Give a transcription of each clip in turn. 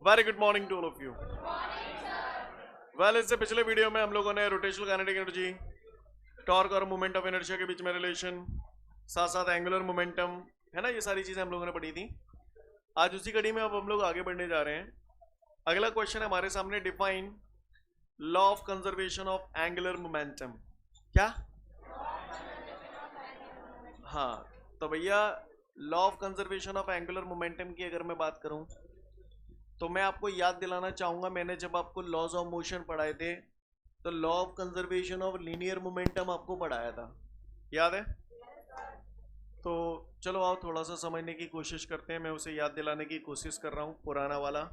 Very good morning to all of you. Well, इससे पिछले video में हम लोगों ने रोटेशनल काइनेटिक एनर्जी, टॉर्क और मोमेंट ऑफ इनर्शिया के बीच में रिलेशन, साथ साथ एंगुलर मोमेंटम, है ना, ये सारी चीजें हम लोगों ने पढ़ी थी। आज उसी कड़ी में अब हम लोग आगे बढ़ने जा रहे हैं। अगला क्वेश्चन है हमारे सामने, define law of conservation of angular momentum. क्या? हाँ, तो भैया law of conservation of angular momentum की अगर मैं बात करूं तो मैं आपको याद दिलाना चाहूंगा, मैंने जब आपको लॉज ऑफ मोशन पढ़ाए थे तो law of conservation of linear momentum आपको पढ़ाया था, याद है? तो चलो आओ थोड़ा सा समझने की कोशिश करते हैं। मैं उसे याद दिलाने की कोशिश कर रहा हूं, पुराना वाला।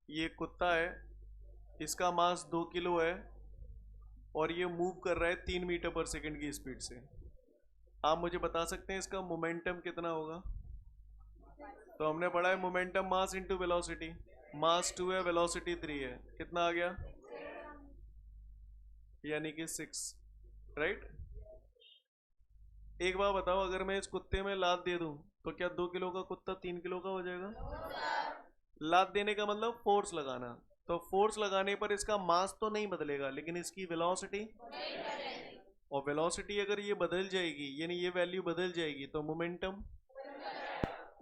ये कुत्ता है, इसका मास 2 किलो है और ये मूव कर रहा है 3 मीटर पर सेकंड की स्पीड से। आप मुझे बता सकते हैं इसका मोमेंटम कितना होगा? तो हमने पढ़ा है मोमेंटम मास इनटू वेलोसिटी। मास 2 है, वेलोसिटी 3 है, कितना आ गया? यानी कि 6, राइट? एक बार बताओ, अगर मैं इस कुत्ते में लात दे दूं तो क्या 2 किलो का कुत्ता 3 किलो का हो जाएगा? लात देने का मतलब फोर्स लगाना। तो फोर्स लगाने पर इसका मास तो नहीं बदलेगा, लेकिन इसकी वेलोसिटी, और वेलोसिटी अगर ये बदल जाएगी यानी ये वैल्यू बदल जाएगी तो मोमेंटम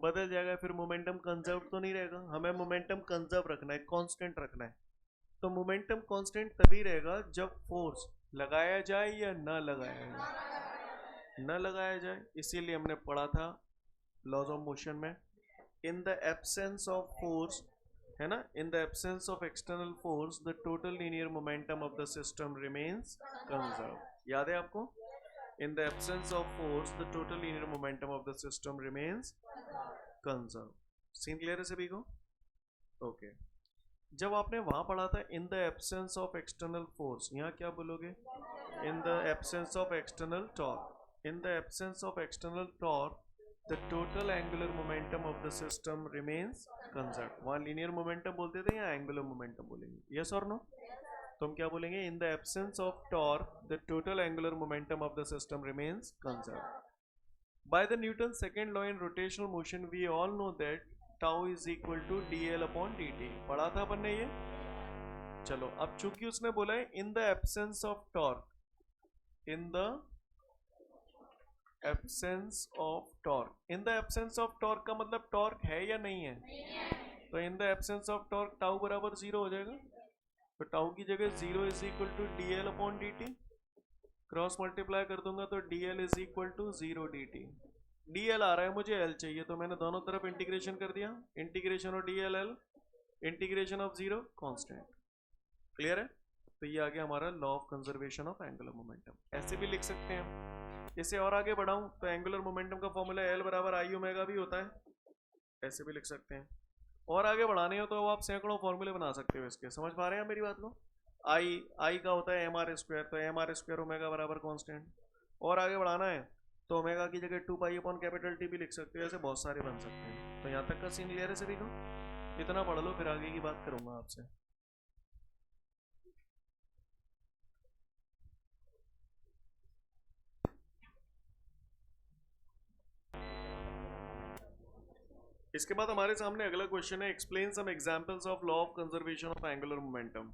बदल जाएगा। फिर मोमेंटम कंजर्व तो नहीं रहेगा। हमें मोमेंटम कंजर्व रखना है, कांस्टेंट रखना है। तो मोमेंटम कांस्टेंट तभी रहेगा जब फोर्स लगाया जाए या न लगाया जाए, न लगाया जाए। इसीलिए हमने पढ़ा था लॉज ऑफ मोशन में, in the absence of force, है ना, in the absence of external force the total linear momentum of the system remains conserve. याद है आपको? In the absence of force the total linear momentum of the system remains conserve. Scene clear है सभी को? Okay. जब आपने वहां पढ़ा था in the absence of external force, यहाँ क्या बोलोगे? In the absence of external torque. In the absence of external torque the total angular momentum of the system remains conserve. वहां लीनियर मोमेंटम बोलते थे या एंगुलर मोमेंटम बोलेंगे? Yes और no? तो हम क्या बोलेंगे? इन the absence of torque the total angular momentum of the system remains conserve. By the Newton's second law in rotational motion, we all know that tau is equal to dl upon dt। पढ़ा था अपन ने ये। चलो, अब चूंकि उसने बोला है in the absence of torque, in the absence of torque, in the absence of torque का मतलब टॉर्क है या नहीं है? तो in the absence of torque tau बराबर 0 हो जाएगा। तो टाउ की जगह 0 is equal to dl upon dt, cross multiply कर दूंगा तो dl is equal to 0 dt। dl आ रहा है, मुझे l चाहिए, तो मैंने दोनों तरफ इंटीग्रेशन कर दिया। Integration of dl l, integration of 0 constant. Clear है? तो ये आ गया हमारा law of conservation of angular momentum. ऐसे भी लिख सकते हैं। इसे और आगे बढ़ाऊं तो एंगुलर मोमेंटम का फॉर्मूला l बराबर आई ओमेगा भी होता है, ऐसे भी लिख सकते हैं। और आगे बढ़ाने हो तो आप सैकड़ों फॉर्मूले बना सकते हो इसके। समझ पा रहे हैं मेरी बात को? आई का होता है एम आर स्क्वायर, तो एम आर स्क्वायर ओमेगा बराबर कांस्टेंट। और आगे बढ़ाना है तो ओमेगा की जगह 2 पाई अपॉन कैपिटल टी भी लिख सकते हो। ऐसे बहुत सारे बन सकते हैं। तो यहाँ तक का सीन क्लियर है सभी को? इतना पढ़ लो, फिर आगे की बात करूंगा आपसे। इसके बाद हमारे सामने अगला क्वेश्चन है, explain some examples of law of conservation of angular momentum.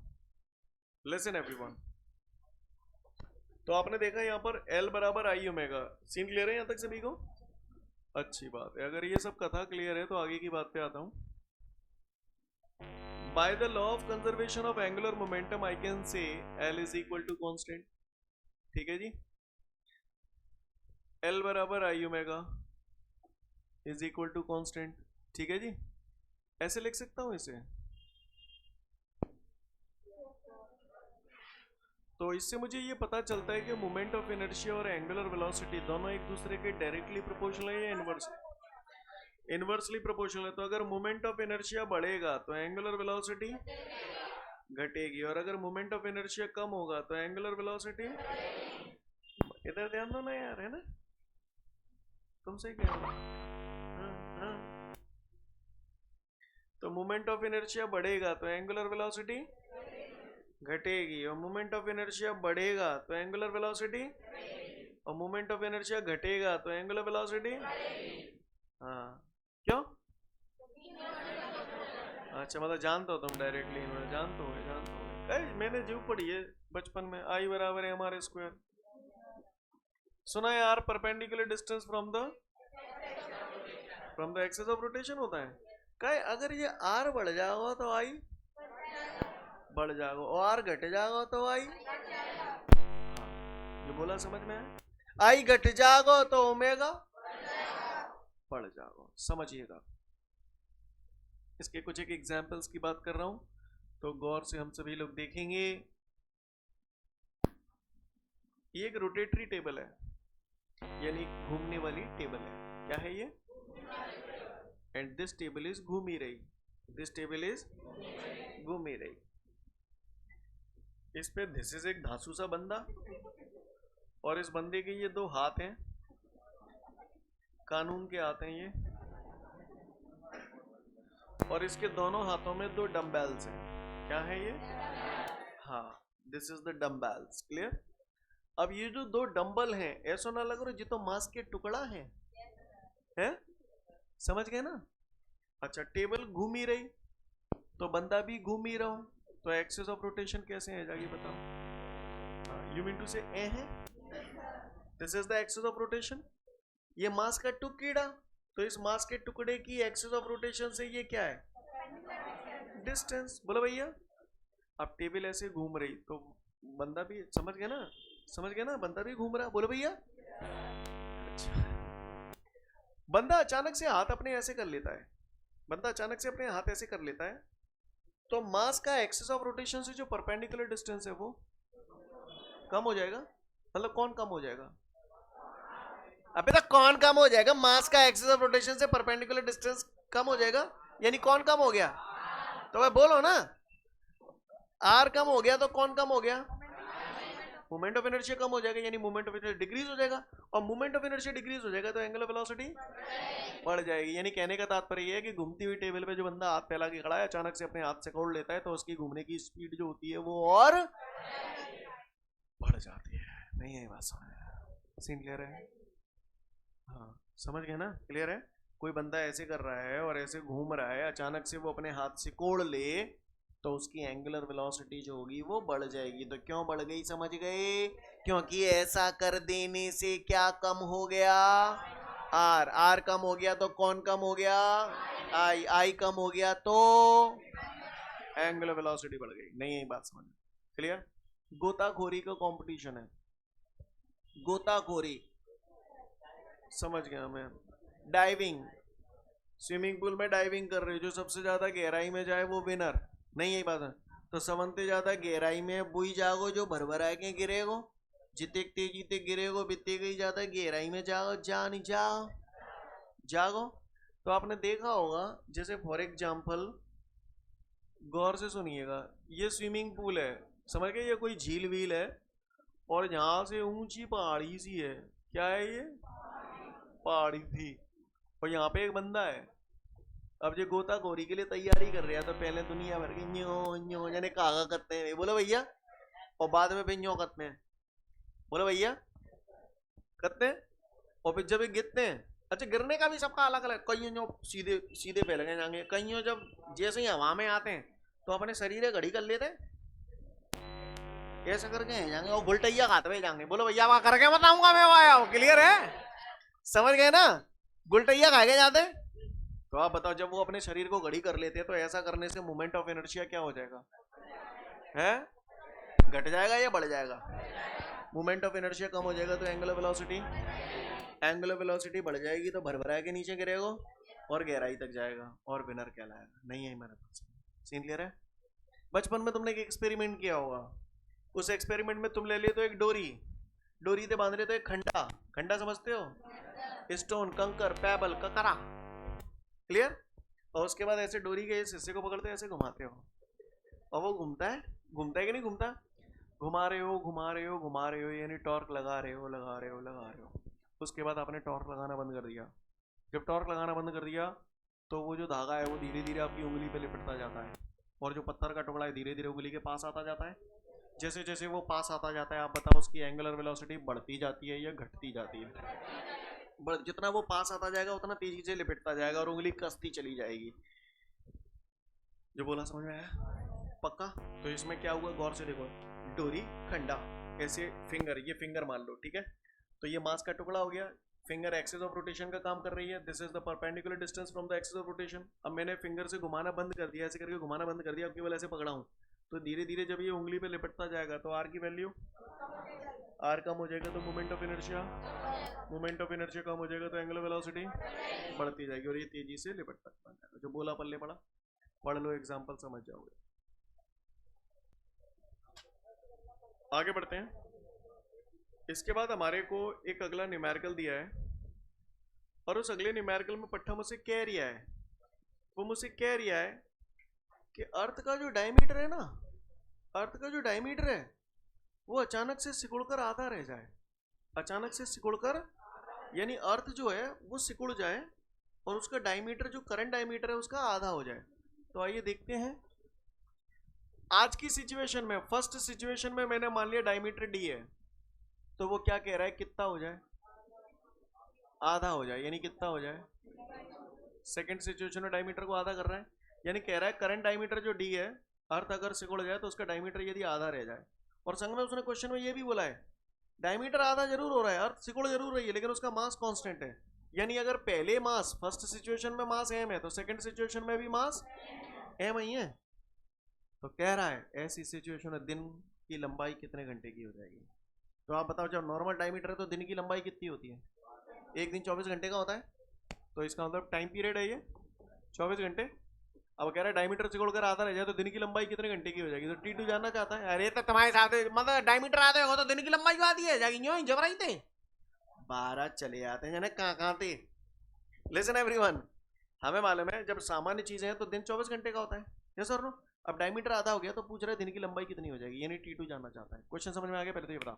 Listen everyone. तो आपने देखा यहाँ पर L बराबर आई ओमेगा। सीन क्लियर है यहाँ तक सभी को? अच्छी बात है। अगर ये सब कथा क्लियर है तो आगे की बात पे आता हूँ। By the law of conservation of angular momentum I can say L is equal to constant. ठीक है जी? L बराबर I omega is equal to constant. ठीक है जी? ऐसे लिख सकता हूँ इसे। तो इससे मुझे ये पता चलता है कि मोमेंट ऑफ इनर्शिया और एंगुलर वेलोसिटी दोनों एक दूसरे के डायरेक्टली प्रोपोर्शनल है या इनवर्सली प्रोपोर्शनल है। तो अगर मोमेंट ऑफ इनर्शिया बढ़ेगा तो एंगुलर वेलोसिटी घटेगी, और अगर मोमेंट ऑफ इनर्शिया कम होगा तो एंगुलर वेलोसिटी, इधर ध्यान दो ना यार, है ना? तुमसे क्या? हाँ। तो मोमेंट ऑफ इनर्शिया बढ़ेगा तो एंगुलर वेलोसिटी घटेगी, और मोमेंट ऑफ इनर्शिया बढ़ेगा तो एंगुलर वेलोसिटी, और मोमेंट ऑफ इनर्शिया घटेगा तो एंगुलर वेलोसिटी। हाँ, क्यों? अच्छा मतलब जानते हो तुम डायरेक्टली, जानते हो मैंने जो पढ़ी है बचपन में, आई बराबर है हमारे स्क्वायर। सुना है यार, perpendicular distance from the axis of rotation होता है। कहे अगर ये आर बढ़ जाएगा तो आई बढ़ जाएगा, और आर घट जाएगा तो आई, ये बोला समझ में है? आई घट जाएगा तो ओमेगा बढ़ जाएगा, समझिएगा। इसके कुछ एक एग्जांपल्स की बात कर रहा हूं, तो गौर से हम सभी लोग देखेंगे। ये एक रोटेटरी टेबल है, यानी घूमने वाली टेबल है। क्या है ये? एंड दिस टेबल इज घूम ही रही, दिस टेबल इज घूम ही रही। इस पे दिस इज एक धांसू सा बंदा, और इस बंदे के ये दो हाथ हैं, कानून के हाथ हैं ये, और इसके दोनों हाथों में दो डम्बेल्स हैं। क्या है ये? हाँ, this is the dumbbells. Clear? अब ये जो दो डंबल हैं, ऐसा ना लग रहा जितो मांस के टुकड़ा है? समझ गए ना? अच्छा, टेबल घूम ही रही तो बंदा भी घूम ही रहा हूं, तो एक्सिस ऑफ रोटेशन कैसे है जाके बताओ। यू मीन टू से ए है, this is the axis of rotation. ये मांस का टुकड़ा, तो इस मांस के टुकड़े की एक्सिस ऑफ रोटेशन से ये क्या है? डिस्टेंस। बोलो भैया। अब टेबल ऐसे घूम रही तो बंदा भी, समझ गया ना? समझ गया ना? बंदा भी घूम रहा। बोलो भैया। अच्छा, बंदा अचानक से हाथ अपने ऐसे कर लेता है, बंदा अचानक से अपने हाथ ऐसे कर लेता है, तो मास का एक्सिस ऑफ रोटेशन से जो परपेंडिकुलर डिस्टेंस है वो कम हो जाएगा। मतलब कौन कम हो जाएगा? अबे तो कौन कम हो जाएगा? मास का एक्सिस ऑफ रोटेशन से परपेंडिकुलर डिस्टेंस कम हो जाएगा, यानी कौन कम हो गया? तो भाई बोलो ना, आर कम हो गया तो कौन कम हो गया? मोमेंट ऑफ इनर्शिया कम हो जाएगा, यानी मोमेंट ऑफ इनर्शिया डिक्रीज हो जाएगा, और मोमेंट ऑफ इनर्शिया डिक्रीज हो जाएगा तो एंगल ऑफ वेलोसिटी बढ़ जाएगी। यानी कहने का तात्पर्य यह है कि घूमती हुई टेबल पे जो बंदा हाथ फैला के खड़ा है, अचानक से अपने हाथ से कोड़ लेता है, तो उसकी घूमने की स्पीड जो होती है वो और बढ़ जाती है। नहीं है बात? समझ? सीन क्लियर है? हाँ, समझ गए ना? क्लियर है? कोई बंदा ऐसे कर रहा है और ऐसे घूम रहा है, अचानक से वो अपने हाथ से कोड़ ले तो उसकी एंगुलर वेलोसिटी जो होगी वो बढ़ जाएगी। तो क्यों बढ़ गई? समझ गए? क्योंकि ऐसा कर देने से क्या कम हो गया? आर। आर कम हो गया तो कौन कम हो गया? आई। आई कम हो गया तो एंगुलर वेलोसिटी बढ़ गई। नहीं है बात? समझ? क्लियर? गोताखोरी का कंपटीशन है, गोताखोरी। समझ गया मैं? डाइविंग, स्विमिंग पूल में डाइविंग कर रहे हो, जो सबसे ज्यादा गहराई में जाए वो विनर। नहीं यही बात है? तो समझते ज्यादा गहराई में बुई जागो, जो भरभरा के गिरेगो, जितने तेजी ते गिरेगो बितने गई ज्यादा गहराई में जागो, जा नहीं जाओ जागो। तो आपने देखा होगा, जैसे फॉर एग्जाम्पल, गौर से सुनिएगा, ये स्विमिंग पूल है, समझ गए? ये कोई झील वील है, और यहाँ से ऊंची पहाड़ी सी है। क्या है ये? पहाड़ी थी, और यहाँ पे एक बंदा है। अब जो गोताखोरी के लिए तैयारी कर रहा है, तो पहले दुनिया भर के न्यो न्यो जाने कागा करते हैं, बोलो भैया, और बाद में फिर न्यो करते हैं। बोलो भैया, करते हैं। और फिर जब ये गिरते हैं, अच्छा गिरने का भी सबका अलग अलग, कईयों जो सीधे सीधे फैल गए जाएंगे, कईयों जब जैसे ही हवा में आते हैं तो अपने शरीर घड़ी कर लेते हैं, ऐसा करके जाएंगे, और गुलटैया खाते हुए जाएंगे। बोलो भैया, वहां करके बताऊंगा मैं, वो आया हूँ। क्लियर है? समझ गए ना? गुलटैया खा के जाते। तो आप बताओ, जब वो अपने शरीर को घड़ी कर लेते हैं, तो ऐसा करने से मोमेंट ऑफ इनर्शिया क्या हो जाएगा? है? घट जाएगा या बढ़ जाएगा? मोमेंट ऑफ इनर्शिया कम हो जाएगा तो एंगुलर वेलोसिटी बढ़ जाएगी, तो भरभरा के नीचे गिरेगा और गहराई तक जाएगा और विनर कहलाएगा। नहीं है मेरे पास? सीन क्लियर है? बचपन में तुमने एक एक्सपेरिमेंट किया होगा, उस एक्सपेरिमेंट में तुम ले ले तो एक डोरी से बांध रहे तो एक खंडा समझते हो? स्टोन, कंकर, पेबल, ककरा। क्लियर? और उसके बाद ऐसे डोरी के इस हिस्से को पकड़ते ऐसे घुमाते हो, और वो घूमता है कि नहीं घूमता? घुमा रहे हो, यानी टॉर्क लगा रहे हो। उसके बाद आपने टॉर्क लगाना बंद कर दिया। जब टॉर्क लगाना बंद कर दिया, तो वो जो धागा है वो धीरे धीरे आपकी उंगली पे लिपटता जाता है, और जो पत्थर का टुकड़ा है धीरे धीरे उंगली के पास आता जाता है। जैसे जैसे वो पास आता जाता है, आप बताओ उसकी एंगुलर वेलोसिटी बढ़ती जाती है या घटती जाती है? जितना वो पास आता जाएगा उतना तेजी से लिपटता जाएगा और उंगली कसती चली जाएगी। जो बोला समझ में आया? पक्का? तो इसमें क्या हुआ, गौर से देखो, डोरी खंडा, ऐसे फिंगर, ये फिंगर मान लो, ठीक है? तो ये मास का टुकड़ा हो गया, फिंगर एक्सिस ऑफ रोटेशन का काम कर रही है, this is the perpendicular distance from the axis of rotation. अब मैंने फिंगर से घुमाना बंद कर दिया, ऐसे करके घुमाना बंद कर दिया, अब केवल ऐसे पकड़ा हूँ, तो धीरे धीरे जब ये उंगली पे लिपटता जाएगा तो आर की वैल्यू, आर कम हो जाएगा तो moment of inertia, moment of inertia कम हो जाएगा तो एंगुलर वेलोसिटी बढ़ती जाएगी और ये तेजी से लिपटता जाएगा। जो बोला पल्ले पड़ा, पढ़ लो, एग्जाम्पल समझ जाओगे। आगे बढ़ते हैं। इसके बाद हमारे को एक अगला न्यूमेरिकल दिया है, और उस अगले न्यूमेरिकल में पट्टा मुझसे कह रिया है, वो मुझसे कह रिया है कि अर्थ का जो डायमीटर है ना, अर्थ का जो डायमीटर है वो अचानक से सिकुड़कर आधा रह जाए, अचानक से सिकुड़कर, यानी अर्थ जो है वो सिकुड़ जाए और उसका डायमीटर, जो करंट डायमीटर है उसका आधा हो जाए। तो आइए देखते हैं। आज की सिचुएशन में, फर्स्ट सिचुएशन में मैंने मान लिया डायमीटर डी है, तो वो क्या कह रहा है, कितना हो जाए, आधा हो जाए, यानी कितना हो जाए। सेकंड सिचुएशन में डायमीटर को आधा कर रहा है, यानी कह रहा है करंट डायमीटर जो डी है, अर्थ अगर सिकुड़ जाए तो उसका डायमीटर यदि आधा रह जाए। और संग में उसने क्वेश्चन में ये भी बोला है, डायमीटर आधा जरूर हो रहा है, अर्थ सिकुड़ जरूर रही है, लेकिन उसका मास कांस्टेंट है। यानी अगर पहले मास, फर्स्ट सिचुएशन में मास एम है, तो सेकंड सिचुएशन में भी मास एम ही है। तो कह रहा है ऐसी सिचुएशन में दिन की लंबाई कितने घंटे की हो जाएगी। तो आप बताओ, जब नॉर्मल डायमीटर है तो दिन की लंबाई कितनी होती है, एक दिन 24 घंटे का होता है, तो इसका मतलब टाइम पीरियड है ये 24 घंटे। अब कह रहा है डायमीटर सिकुड़कर आधा रह जाए तो दिन की लंबाई कितने घंटे की हो जाएगी। तो T2 जानना चाहता है। अरे तो तुम्हारे साथ मतलब डायमीटर आधे होगा तो दिन की लंबाई क्यों आधी है जाएगी, यूं ही जबराई थे 12 चले जाते हैं जाने कहाँ थे। लिसन एवरीवन, हमें मालूम है जब सामान्य चीजें हैं तो दिन 24 घंटे का होता है, यस और नो। अब डायमीटर आधा हो गया तो पूछ रहे हैं दिन की लंबाई कितनी हो जाएगी, यानी T2 जानना चाहता है। क्वेश्चन समझ में आ गया? पहले तो ये बताओ।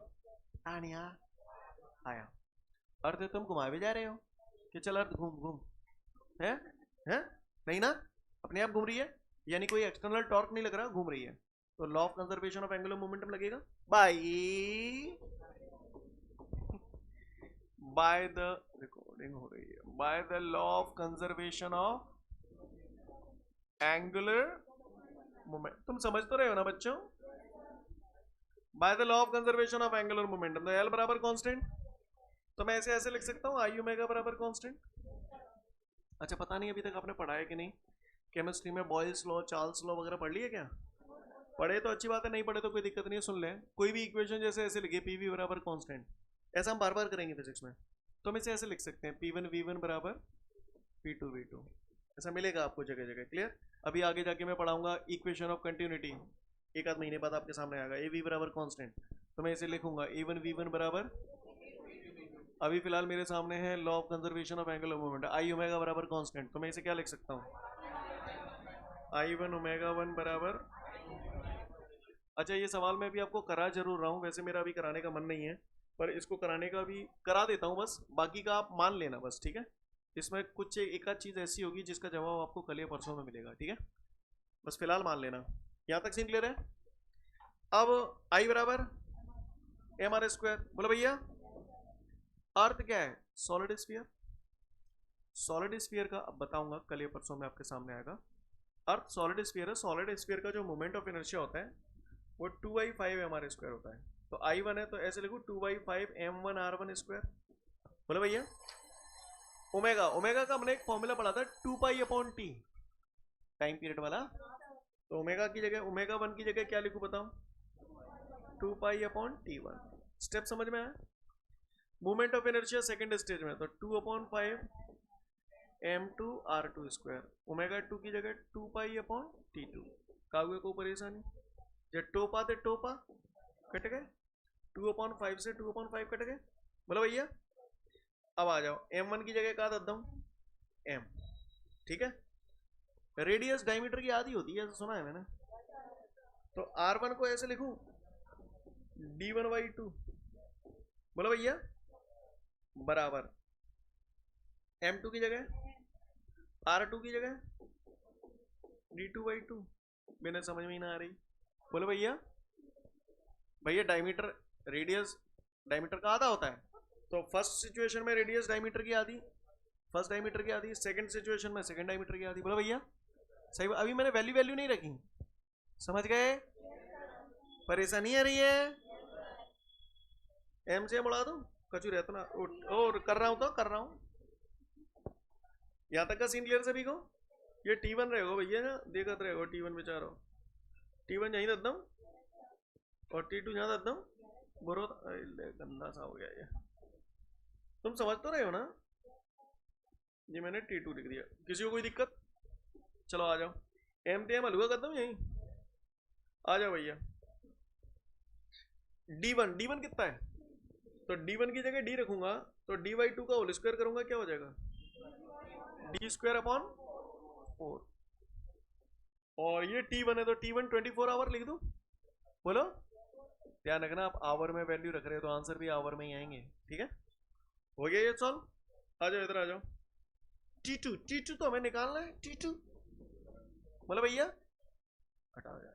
आनिया आया, अर्थ तुम घुमा भी जा रहे हो कि चल अर्थ घूम घूम है, नहीं ना, अपने आप घूम रही है, यानी कोई एक्सटर्नल टॉर्क नहीं लग रहा, घूम रही है। तो law of conservation of angular momentum लगेगा बाय द, रिकॉर्डिंग हो रही है, bye the law of conservation of angular moment. तुम समझ तो रहे हो ना बच्चों, bye the law of conservation of angular momentum, तो एल बराबर कांस्टेंट, तो मैं ऐसे ऐसे लिख सकता हूँ आई ओमेगा बराबर कांस्टेंट। अच्छा पता नहीं अभी तक आपने पढ़ा है कि नहीं, केमिस्ट्री में बॉयल्स लॉ, चार्ल्स लॉ वगैरह पढ़ लिए क्या? पढ़े तो अच्छी बात है, नहीं पढ़े तो कोई दिक्कत नहीं है, सुन लें। कोई भी इक्वेशन जैसे ऐसे लिखे पी बराबर कांस्टेंट, ऐसा हम बार बार करेंगे फिजिक्स में, तो हम इसे ऐसे लिख सकते हैं P1 V1 बराबर P2 V2, ऐसा मिलेगा आपको जगह जगह। क्लियर? अभी आगे जाके मैं पढ़ाऊंगा इक्वेशन ऑफ कंटिन्यूटी, एक आध महीने बाद आपके सामने आएगा। ए वी बराबर कॉन्स्टेंट, तो मैं इसे लिखूंगा A1 V1 बराबर, अभी फिलहाल मेरे सामने है law of conservation of angular moment, I omega बराबर कांस्टेंट, तो मैं इसे क्या लिख सकता हूँ, I1 ओमेगा 1 बराबर। अच्छा ये सवाल मैं भी आपको करा जरूर रहा हूँ, वैसे मेरा अभी कराने का मन नहीं है, पर इसको कराने का भी करा देता हूँ बस, बाकी का आप मान लेना बस, ठीक है। इसमें कुछ एक आध चीज़ ऐसी होगी जिसका जवाब आपको कल या परसों में मिलेगा, ठीक है, बस फिलहाल मान लेना। यहाँ तक सीन क्लियर है? अब आई बराबर mr स्क्वायर, बोलो भैया अर्थ क्या है, सॉलिड स्फीयर। सॉलिड स्फीयर का अब बताऊंगा कल या परसों में आपके सामने आएगा। अर्थ सॉलिड स्फीयर है, सॉलिड स्फीयर का जो मोमेंट ऑफ इनर्शिया होता है वो 2i5 mr स्क्वायर होता है। तो I1 है तो ऐसे लिखो 2i5 m1 r1 स्क्वायर। बोलो भैया ओमेगा, ओमेगा का हमने एक फॉर्मूला पढ़ा था 2 pi upon T, time period वाला। तो ओमेगा की जगह, ओमेगा 1 की जगह क्या लिखूं बताओ, 2 पाई अपॉन T1। स्टेप समझ में आया? Movement of inertia second stage में, तो 2/5 m2 r2 स्क्वायर, ओमेगा 2 की जगह 2 पाई अपॉन T2। कागुए को परेशानी, जब टोपा थे टोपा कट गए, 2/5 से 2/5 कट गए। बोलो भैया अब आ जाओ, m1 की जगह क्या दे दूं, m, ठीक है। रेडियस डायमीटर की आधी होती है, ऐसा सुना है मैंने। तो r1 को ऐसे लिखूं d1/2, बोलो भैया बराबर m2 की जगह r2 की जगह d2/2। मैंने समझ में ही ना आ रही, बोलो भैया, भैया डायमीटर, रेडियस डायमीटर का आधा होता है, तो फर्स्ट सिचुएशन में रेडियस डायमीटर की आधी, फर्स्ट डायमीटर की आधी, सेकंड सिचुएशन में सेकंड डायमीटर की आधी। बोलो भैया सही अभी मैंने वैल्यू वैल्यू नहीं रखी, समझ गए? परेशानी आ रही है? एम से बढ़ा दो कचू रहता ना और कर रहा हूं तो कर रहा हूं। यहां तक का सीन क्लियर सभी को? ये T1 रहेगा भैया ना, देखत रहेगा T1 बेचारो, T1 यहीं दे दूं और T2 यहाँ दे दूं, बुरो गंदा सा हो गया ये। तुम समझ तो रहे हो ना? ये मैंने T2 लिख दिया, किसी को कोई दिक्कत? चलो आ जाओ, एम हलवा कर दूं यहीं, आ जाओ भैया। D1 कितना है? तो D1 की जगह D रखूंगा तो D/2 का होल स्क्वायर करूंगा, क्या हो जाएगा? D² 4। और ये T1 है तो T1 24 आवर लिख दूं, बोलो? ध्यान रखना आप आवर में वैल्यू रख रहे हो तो आंसर भी आवर में ही आएंगे, ठीक है? हो गया ये सॉल्व? आ जाओ इधर आ जाओ। T2 तो हमें निकालना है, T2 बोलो भैया, हटाओ जाए।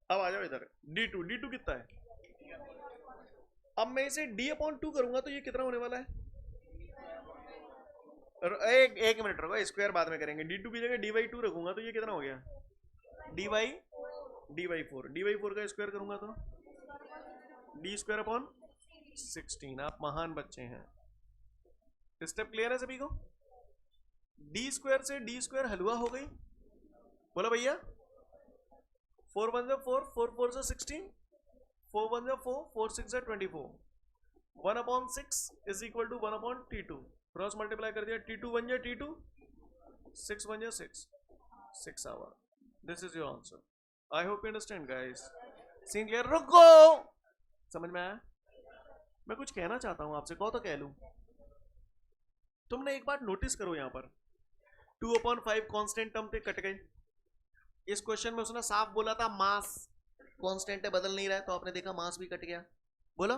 अब आ जाओ इधर, D2 कितना है? अब मैं इसे D/2 करूंगा तो ये कितना होने वाला है? एक मिनट रुको, स्क्वायर बाद में करेंगे। D2 की जगह D/2 रखूंगा तो ये कितना हो गया? D/4 का स्क्वायर करूंगा तो D²/16। आप महान बच्चे हैं। स्टेप क्लियर है सभी को? D² से D² हलवा हो गई, बोलो भैया। 4 1 4, 4 4 16, 4 1 4, 4 6 24, 1/6 is equal to 1/T2। Cross multiply कर दिया, T2 1 T2, 6 1 6 hour. This is your answer. I hope you understand guys. Scene clear? रुको, समझ में आया? मैं कुछ कहना चाहता हूं आपसे, कहो तो कह लूं। तुमने एक बात नोटिस करो, यहां पर 2/5 कांस्टेंट टर्म पे कट गए। इस क्वेश्चन में उसने साफ बोला था मास कांस्टेंट है, बदल नहीं रहा है, तो आपने देखा मास भी कट गया। बोलो,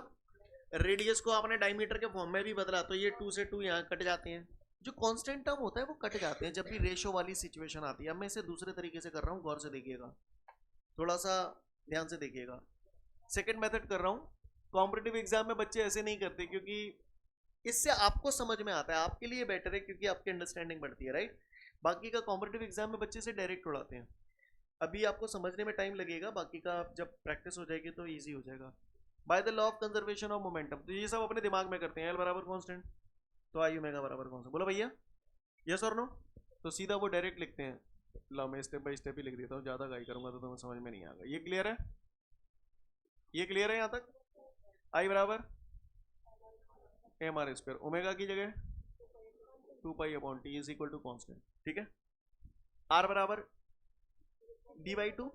रेडियस को आपने डायमीटर के फॉर्म में भी बदला तो ये 2 से 2 यहाँ कट जाते हैं। जो कांस्टेंट टर्म होता है वो कट जाते हैं जब भी रेशो वाली सिचुएशन आती है। अब मैं इसे दूसरे तरीके से कर रहा हूँ, गौर से देखिएगा, थोड़ा सा ध्यान से देखिएगा। सेकंड मेथड कर रहा हूँ। कॉम्पिटिटिव एग्जाम में बच्चे ऐसे नहीं करते क्योंकि इससे आपको समझ में आता है, आपके लिए बेटर है क्योंकि आपकी अंडरस्टैंडिंग बढ़ती है, राइट? बाकी का कॉम्पिटिटिव एग्जाम में बच्चे से डायरेक्ट उड़ाते हैं। अभी आपको समझने में टाइम लगेगा, बाकी का जब प्रैक्टिस हो जाएगी तो ईजी हो जाएगा। Bye the law of conservation of momentum, तो ये सब अपने दिमाग में करते हैं। एल बराबर कांस्टेंट तो आई ओमेगा बराबर कांस्टेंट, बोलो भैया यस और नो? तो सीधा वो डायरेक्ट लिखते हैं। लो मैं स्टेप बाय स्टेप ही लिख देता हूँ, ज़्यादा गाई करूँगा तो तुम्हें समझ में नहीं आएगा। ये क्लियर है? ये क्लियर है यहाँ तक? आई बराबर mr², ओमेगा की जगह 2π/T is equal to constant, ठीक है? r बराबर D/2,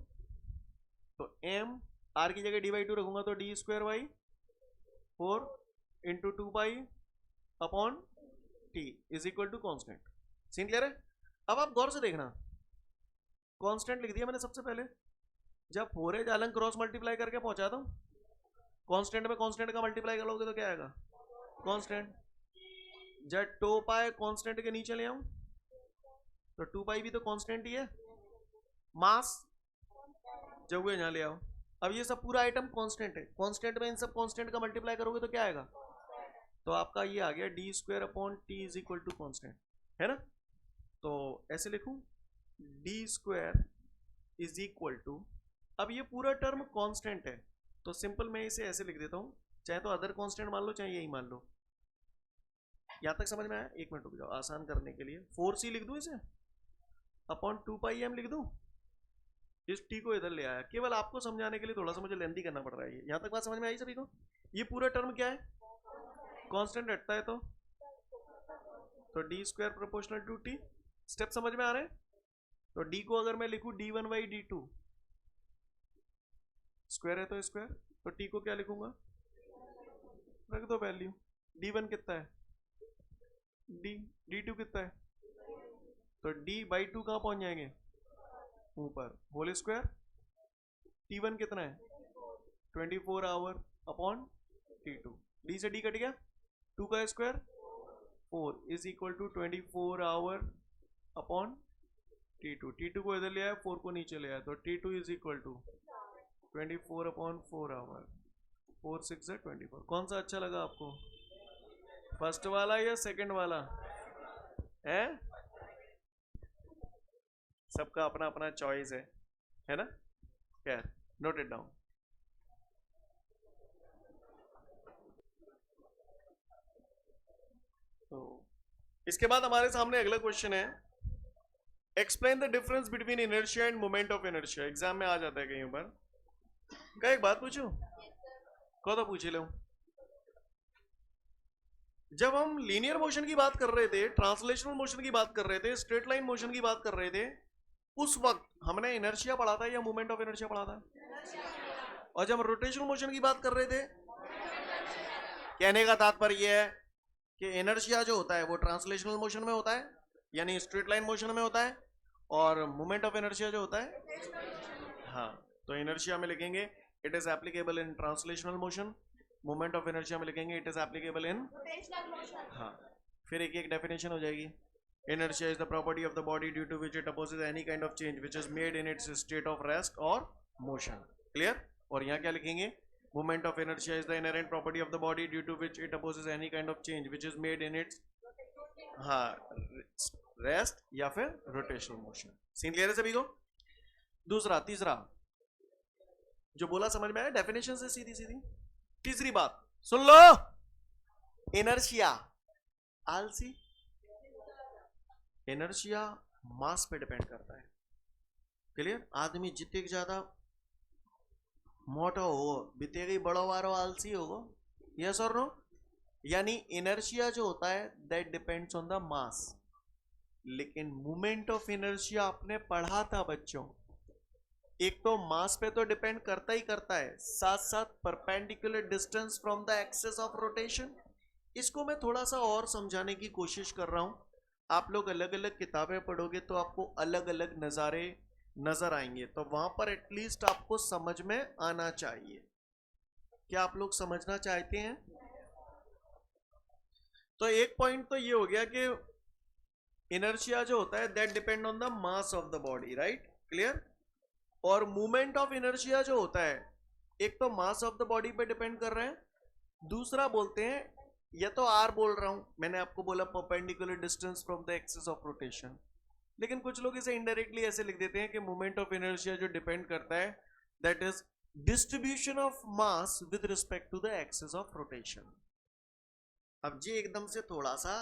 तो m r की जगह D/2 रखूंगा तो D²/4 into 2π/T is equal to constant. Scene clear है? अब आप गौर से देखना, कांस्टेंट लिख दिया मैंने सबसे पहले। जब 4 है जालन क्रॉस मल्टीप्लाई करके पहुंचा दो, कांस्टेंट में कांस्टेंट का मल्टीप्लाई करोगे तो क्या आएगा? कांस्टेंट। जब 2π कांस्टेंट के नीचे ले आऊं तो 2π भी तो कांस्टेंट ही है। मास जब यहाँ ले आओ, अब ये सब पूरा आइटम कांस्टेंट है, कांस्टेंट में इन सब कांस्टेंट का मल्टीप्लाई करोगे तो क्या आएगा? तो आपका ये आ गया D²/T is equal to constant, है ना? तो ऐसे लिखूं D² इज इक्वल टू, अब ये पूरा टर्म कांस्टेंट है तो सिंपल मैं इसे ऐसे लिख देता हूं, चाहे तो अदर कांस्टेंट मान लो चाहे यही मान लो। यहां तक समझ में आया? एक मिनट रुक जाओ, आसान करने के लिए 4c लिख दूं इसे अपॉन 2πm लिख दूं। इस टी को इधर ले आया केवल आपको समझाने के लिए, थोड़ा सा मुझे लेंथी करना पड़ रहा है। यहां तक बात समझ में आई सभी को? ये पूरा टर्म क्या है? कांस्टेंट हटता है तो D² proportional to T। Step समझ में आ रहे हैं? तो D को अगर मैं लिखूं D1/D2, स्क्वायर है तो स्क्वायर, तो T को क्या लिखूंगा? रख दो वैल्यू। D1 कितना है? D2 कितना है? तो D/2 कहां पहुंच जाएंगे? ऊपर, होल स्क्वायर। T1 कितना है? 24 आवर अपॉन T2। D से D कट गया, 2 का square 4 is equal to 24 hour upon T2। T2 को इधर ले आया, 4 को नीचे ले आया, तो T2 is equal to 24/4 our. 4 6 24। कौन सा अच्छा लगा आपको, फर्स्ट वाला या सेकंड वाला? है सबका अपना अपना चॉइस है ना? खैर, नोट इट डाउन। तो इसके बाद हमारे सामने अगला क्वेश्चन है, explain the difference between inertia and moment of inertia. Exam में आ जाता है कहीं पर। क्या एक बात पूछूं? को तो पूछ ही लो। जब हम लीनियर मोशन की बात कर रहे थे, ट्रांसलेशनल मोशन की बात कर रहे थे, स्ट्रेट लाइन मोशन की बात कर रहे थे, उस वक्त हमने इनर्शिया पढ़ा था या मोमेंट ऑफ इनर्शिया पढ़ा था? और जब रोटेशनल मोशन की बात कर रहे थे, कहने का तात्पर्य यह है कि इनर्शिया जो होता है वो ट्रांसलेशनल मोशन में होता है, यानी स्ट्रेट लाइन मोशन में होता है, और मोमेंट ऑफ इनर्शिया जो होता है, हाँ, तो इनर्शिया में लिखेंगे it is applicable in translational motion, moment of inertia में लिखेंगे इट इज एप्लीकेबल इन, हाँ, फिर एक एक डेफिनेशन हो जाएगी। Inertia is the property of the body due to which it opposes any kind of change which is made in its state of rest और motion. Clear? और यहाँ क्या लिखेंगे? Moment of inertia is the inherent property of the body due to which it opposes any kind of change which is made in its, हाँ, rest या फिर rotational motion. Scene clear है सभी को? दूसरा, तीसरा जो बोला समझ में आया डेफिनेशन से सीधी सीधी? तीसरी बात सुन लो, इनर्शिया आलसी, इनर्शिया मास पे डिपेंड करता है। क्लियर? आदमी जितने ज्यादा मोटा हो बीतेगा बड़ो वारो आलसी होगा, यस और नो? यानी इनर्शिया जो होता है that depends on the mass, लेकिन मोमेंट ऑफ इनर्शिया आपने पढ़ा था बच्चों, एक तो मास पे तो डिपेंड करता ही करता है, साथ साथ perpendicular distance from the axis of rotation. इसको मैं थोड़ा सा और समझाने की कोशिश कर रहा हूं। आप लोग अलग अलग किताबें पढ़ोगे तो आपको अलग अलग नज़ारे नजर आएंगे, तो वहां पर एटलीस्ट आपको समझ में आना चाहिए। क्या आप लोग समझना चाहते हैं? तो एक पॉइंट तो ये हो गया कि इनर्शिया जो होता है that depend on the mass of the body, right? Clear? और मूवमेंट ऑफ इनर्शिया जो होता है एक तो मास ऑफ द बॉडी पे डिपेंड कर रहे हैं, दूसरा बोलते हैं, या तो आर बोल रहा हूं, मैंने आपको बोला perpendicular distance from the axis of rotation, लेकिन कुछ लोग इसे इनडायरेक्टली ऐसे लिख देते हैं कि मूवमेंट ऑफ इनर्शिया जो डिपेंड करता है that is distribution of mass with respect to the axis of rotation. अब जी एकदम से थोड़ा सा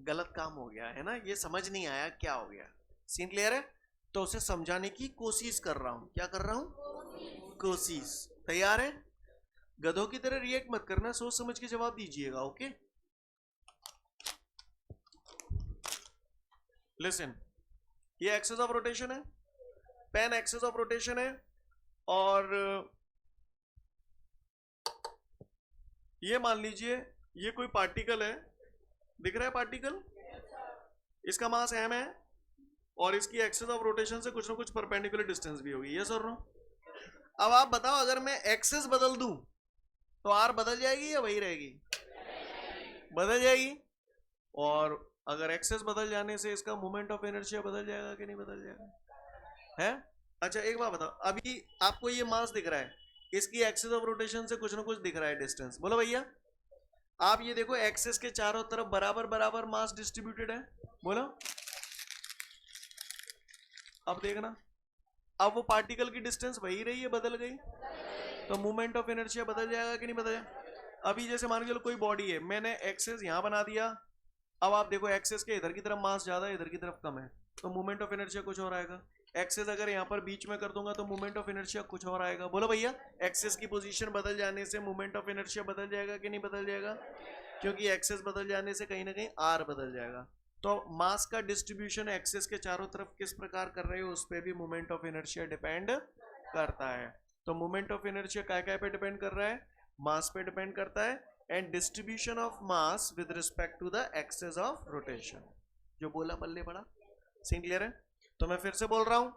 गलत काम हो गया है ना, ये समझ नहीं आया क्या हो गया। सीन क्लियर है? तो उसे समझाने की कोशिश कर रहा हूं। क्या कर रहा हूं? कोशिश। तैयार है? गधों की तरह रिएक्ट मत करना, सोच समझ के जवाब दीजिएगा। ओके, लिसन, ये एक्सिस ऑफ रोटेशन है, पेन एक्सिस ऑफ रोटेशन है, और ये मान लीजिए ये कोई पार्टिकल है, दिख रहा है पार्टिकल, इसका मास m है और इसकी एक्सिस ऑफ रोटेशन से कुछ ना कुछ परपेंडिकुलर डिस्टेंस भी होगी, यस और नो? अब आप बताओ, अगर मैं एक्सिस बदल दूं तो r बदल जाएगी या वही रहेगी? बदल जाएगी। और अगर एक्सिस बदल जाने से इसका मोमेंट ऑफ इनर्शिया बदल जाएगा कि नहीं बदल जाएगा? है? अच्छा एक बात बताओ, अभी आपको ये मास दिख रहा है, इसकी एक्सिस ऑफ रोटेशन से कुछ ना कुछ दिख रहा है डिस्टेंस, बोलो भैया। आप ये देखो एक्सिस के चारों तरफ बराबर बराबर मास डिस्ट्रीब्यूटेड है, बोलो। अब देखना, अब वो पार्टिकल की डिस्टेंस वही रही है, बदल गई, तो मोमेंट ऑफ इनर्शिया बदल जाएगा कि नहीं बदल जाएगा? अभी जैसे मान के चलो कोई बॉडी है, मैंने एक्सिस यहां बना दिया, अब आप देखो एक्सिस के इधर की तरफ मास ज्यादा है, इधर की तरफ कम है, तो मोमेंट ऑफ इनर्शिया कुछ और आएगा। एक्सिस अगर यहाँ पर बीच में कर दूंगा तो मोमेंट ऑफ इनर्शिया कुछ और आएगा, बोलो भैया। एक्सिस की पोजीशन बदल जाने से मोमेंट ऑफ इनर्शिया बदल जाएगा कि नहीं बदल जाएगा? क्योंकि एक्सिस बदल जाने से कहीं ना कहीं आर बदल जाएगा। तो मास का डिस्ट्रीब्यूशन एक्सिस के चारों तरफ किस प्रकार कर रहे हो उस पर भी मोमेंट ऑफ इनर्शिया डिपेंड करता है। तो मोमेंट ऑफ इनर्शिया काय पे डिपेंड कर रहा है? मास पे डिपेंड करता है, and distribution of mass with respect to the axis of rotation. जो बोला पल्ले पड़ा, सीन क्लियर है? तो मैं फिर से बोल रहा हूं,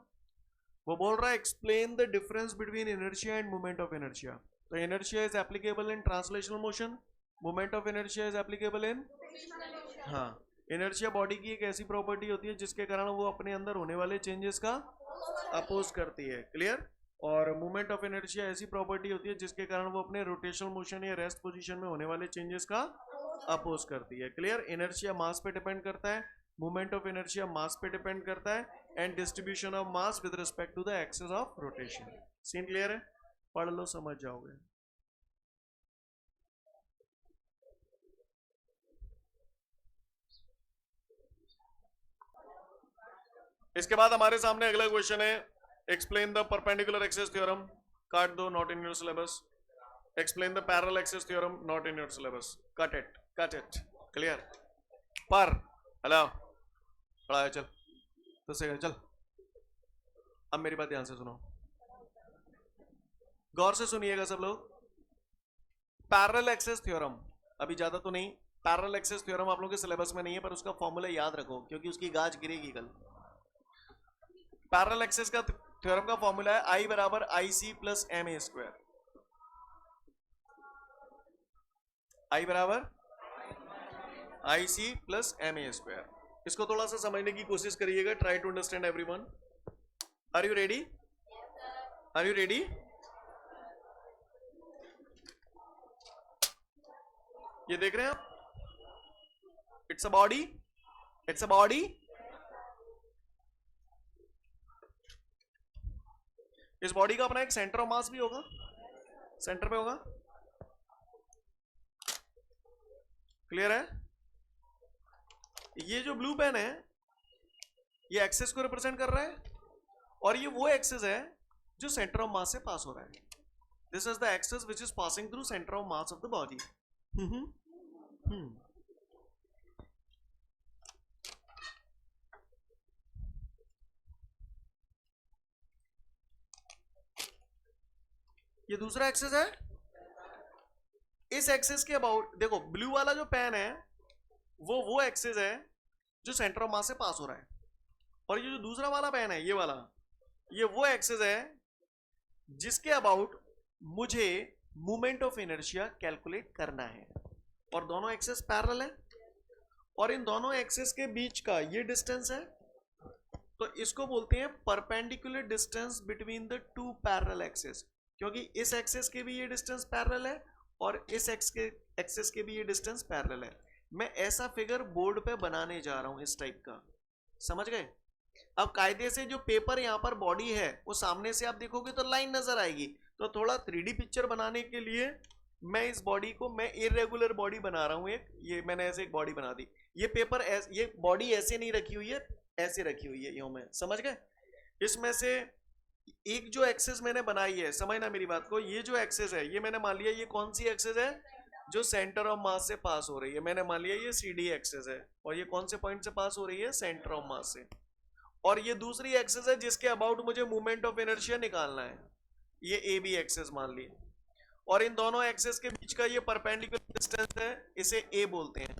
वो बोल रहा है explain the difference between inertia and moment of inertia. तो inertia is applicable in translational motion, moment of inertia is applicable in, हाँ, इनर्शिया बॉडी की एक ऐसी प्रॉपर्टी होती है जिसके कारण वो अपने अंदर होने वाले चेंजेस का अपोज करती है, क्लियर? और मोमेंट ऑफ इनर्शिया ऐसी प्रॉपर्टी होती है जिसके कारण वो अपने रोटेशनल मोशन या रेस्ट पोजीशन में होने वाले चेंजेस का अपोज करती है, क्लियर? इनर्शिया मास पे डिपेंड करता है, मोमेंट ऑफ इनर्शिया मास पे डिपेंड करता है, and distribution of mass with respect to the axis of rotation. Scene clear है? पढ़ लो, समझ जाओगे। इसके बाद हमारे सामने अगला क्वेश्चन है, explain the perpendicular axis theorem. काट दो, not in your syllabus. Explain the parallel axis theorem, not in your syllabus. Cut it, cut it. Clear? पर हेलो, पढ़ाया चल तो सही, चल। अब मेरी बात ध्यान से सुनो, गौर से सुनिएगा सब लोग। पैरेलल एक्सिस थ्योरम, अभी ज्यादा तो नहीं, पैरेलल एक्सिस थ्योरम आप लोगों के सिलेबस में नहीं है, पर उसका फॉर्मूला याद रखो क्योंकि उसकी गाज गिरेगी कल। पैरेलल एक्सिस का थ्योरम का फॉर्मूला है I बराबर IC plus MA square. I बराबर IC प्लस MA स्क्वायर। इसको थोड़ा सा समझने की कोशिश करिएगा, try to understand everyone. Are you ready? Are you ready? ये देख रहे हैं आप, it's a body, it's a body. इस बॉडी का अपना एक सेंटर ऑफ मास भी होगा, सेंटर पे होगा। क्लियर है? ये जो ब्लू पेन है ये एक्सिस को रिप्रेजेंट कर रहा है, और ये वो एक्सिस है जो सेंटर ऑफ मास से पास हो रहा है। This is the axis which is passing through centre of mass of the body. ये दूसरा एक्सिस है। इस एक्सिस के अबाउट देखो, ब्लू वाला जो पेन है वो एक्सिस है जो सेंटर ऑफ मास से पास हो रहा है, और ये जो दूसरा वाला पेन है ये वाला, ये वो एक्सिस है जिसके अबाउट मुझे मोमेंट ऑफ इनर्शिया कैलकुलेट करना है। और दोनों एक्सिस पैरेलल है, और इन दोनों एक्सिस के बीच का ये डिस्टेंस है, तो इसको बोलते हैं perpendicular distance between the two parallel axis. क्योंकि इस एक्सिस के भी ये डिस्टेंस पैरेलल है और इस एक्सिस के भी ये डिस्टेंस पैरेलल है। मैं ऐसा फिगर बोर्ड पे बनाने जा रहा हूं इस टाइप का, समझ गए? अब कायदे से जो पेपर यहाँ पर बॉडी है वो सामने से आप देखोगे तो लाइन नजर आएगी, तो थोड़ा 3D पिक्चर बनाने के लिए मैं इस बॉडी को, मैं इरेगुलर बॉडी बना रहा हूँ एक, ये मैंने ऐसे एक बॉडी बना दी। ये पेपर ये बॉडी ऐसे नहीं रखी हुई है, ऐसे रखी हुई है यूं में, समझ गए? इसमें से एक जो एक्सिस मैंने बनाई है, समझना मेरी बात को, ये जो एक्सिस है ये मैंने मान लिया ये कौन सी एक्सिस है जो सेंटर ऑफ मास से पास हो रही है। मैंने मान लिया ये CD एक्सिस है, और ये कौन से पॉइंट से पास हो रही है? सेंटर ऑफ मास से। और ये दूसरी एक्सिस है जिसके अबाउट मुझे मूवमेंट ऑफ इनर्शिया निकालना है, ये AB एक्सिस मान ली। और इन दोनों एक्सिस के बीच का ये परपेंडिकुलर डिस्टेंस है, इसे A बोलते हैं।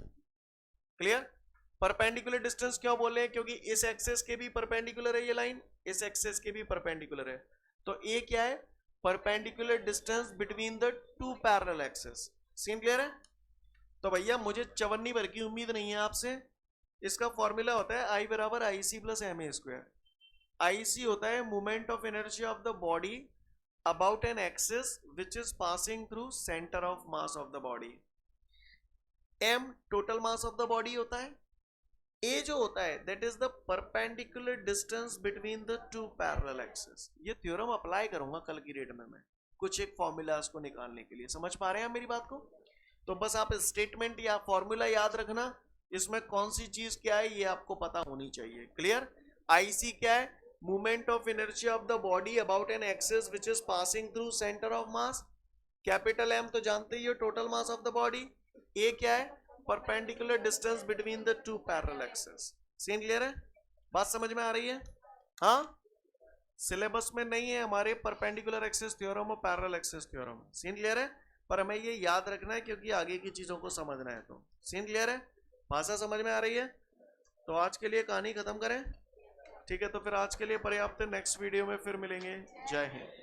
क्लियर? परपेंडिकुलर डिस्टेंस क्यों बोले हैं? क्योंकि इस एक्सिस के भी परपेंडिकुलर है ये लाइन, इस एक्सिस के भी परपेंडिकुलर है, तो A क्या है? Perpendicular distance between the two parallel axis. Scene clear है? तो भैया मुझे चवन्नी भर की उम्मीद नहीं है आपसे। इसका फॉर्मूला होता है I बराबर IC plus MA square. IC होता है moment of inertia of the body about an axis which is passing through centre of mass of the body. M total mass of the body होता है। A जो होता है that is the perpendicular distance between the two parallel axis. ये theorem apply करूंगा कल की date में मैं कुछ एक फॉर्मूलाज को निकालने के लिए। समझ पा रहे हैं मेरी बात को? तो बस आप स्टेटमेंट या फॉर्मूला याद रखना, इसमें कौन सी चीज क्या है ये आपको पता होनी चाहिए। क्लियर? IC क्या है? Movement of inertia of the body about an axis which is passing through centre of mass. Capital M तो जानते ही हो, total mass of the body. A क्या है? Perpendicular distance between the two parallel axis. Scene clear है? बात समझ में आ रही है? हाँ, सिलेबस में नहीं है हमारे परपेंडिकुलर एक्सिस थ्योरम और parallel axis theorem. Scene clear है? पर हमें ये याद रखना है क्योंकि आगे की चीजों को समझना है। तो सीन क्लियर है? भाषा समझ में आ रही है? तो आज के लिए कहानी खत्म करें, ठीक है? तो फिर आज के लिए पर्याप्त है, नेक्स्ट वीडियो में फिर मिलेंगे। जय हिंद।